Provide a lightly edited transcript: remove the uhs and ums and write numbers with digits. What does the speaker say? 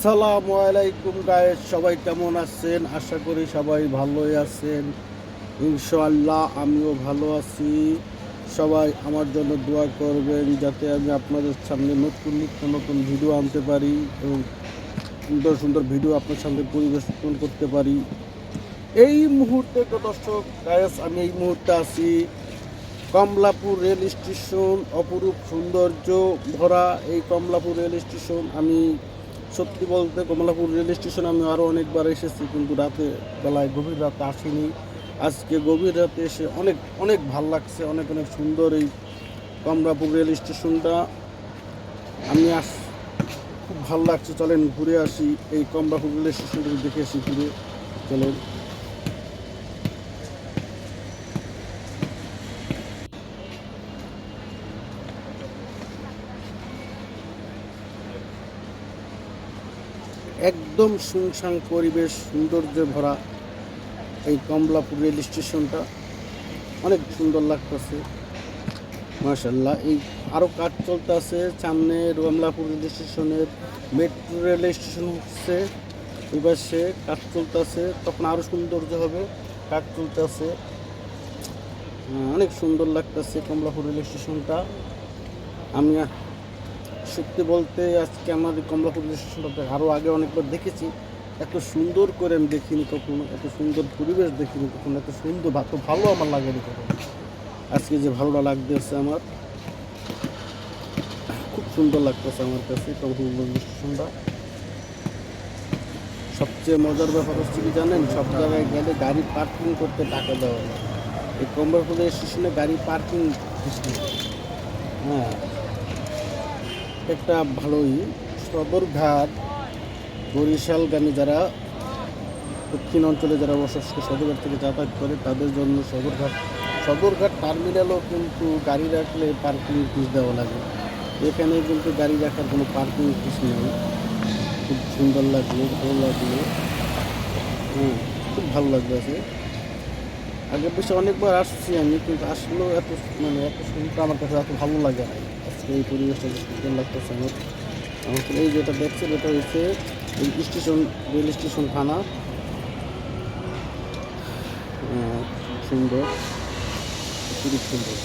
আসসালামু আলাইকুম গাইস, সবাই কেমন আছেন? আশা করি সবাই ভালোই আছেন। ইনশাআল্লাহ আমিও ভালো আছি। সবাই আমার জন্য দোয়া করবেন যাতে আমি আপনাদের সামনে নিত্য নতুন ভিডিও আনতে পারি এবং সুন্দর সুন্দর ভিডিও আপনার সামনে পরিবেশন করতে পারি। এই মুহূর্তে তো দর্শক গাইস, আমি এই মুহূর্তে আছি কমলাপুর রেল স্টেশন। অপরূপ সৌন্দর্য ভরা এই কমলাপুর রেল স্টেশন। আমি সত্যি বলতে কমলাপুর রেল স্টেশন আমি আরও অনেকবার এসেছি, কিন্তু রাতে বেলায় গভীর রাতে আসিনি। আজকে গভীর রাতে এসে অনেক অনেক ভাল লাগছে, অনেক অনেক সুন্দর এই কমলাপুর রেল স্টেশনটা। আমি খুব ভালো লাগছে। চলেন ঘুরে আসি, এই কমলাপুর রেল স্টেশনটা দেখে আসি ঘুরে। চলেন। একদম শুনশান পরিবেশ, সৌন্দর্যে ভরা এই কমলাপুর রেল স্টেশনটা অনেক সুন্দর লাগতেছে মাশাআল্লাহ। এই আরও কাজ চলতে আছে সামনে। কমলাপুর রেল স্টেশনের মেট্রো রেল স্টেশন হচ্ছে, ওই পাশে কাজ চলতেছে, তখন আরও সৌন্দর্য হবে। কাজ চলতেছে, অনেক সুন্দর লাগতেছে কমলাপুর রেল স্টেশনটা। আমি সত্যি বলতে আজকে আমার কমলাপুর রেল স্টেশনটা আরও আগে অনেকবার দেখেছি, এত সুন্দর করে আমি দেখিনি কখনো, এত সুন্দর পরিবেশ দেখিনি কখনো, এত সুন্দর এত ভালো আমার লাগেনি কখনো। আজকে যে ভালোটা লাগতেছে আমার, খুব সুন্দর লাগতেছে আমার কাছে কমলাপুর রেল স্টেশনটা। সবচেয়ে মজার ব্যাপার হচ্ছে কি জানেন, সব জায়গায় গেলে গাড়ি পার্কিং করতে টাকা দেওয়া হয়, এই কমলাপুর রেল স্টেশনে গাড়ি পার্কিং সিস্টেম। হ্যাঁ, একটা ভালোই। সদরঘাট বরিশালগামী যারা দক্ষিণ অঞ্চলে যারা বসবাস করে, সদরঘাট থেকে যাতায়াত করে, তাদের জন্য সদরঘাট টার্মিনালও কিন্তু গাড়ি রাখলে পার্কিং ফিস দেওয়া লাগে। এখানে কিন্তু গাড়ি রাখার কোনো পার্কিং ফিস নেই। খুব সুন্দর লাগলো, ভালো লাগলো। খুব ভালো লাগতেছে। আগের বেশি অনেকবার আসছি আমি, কিন্তু আসলেও এত সুন্দর আমার কাছে এত ভালো লাগে না। আজকে এই পরিবেশটা সুন্দর লাগতেছে আমার। আমাকে এই যেটা দেখছেন, এটা হচ্ছে এই স্টেশন, রেল স্টেশন থানা। সুন্দর, খুবই সুন্দর।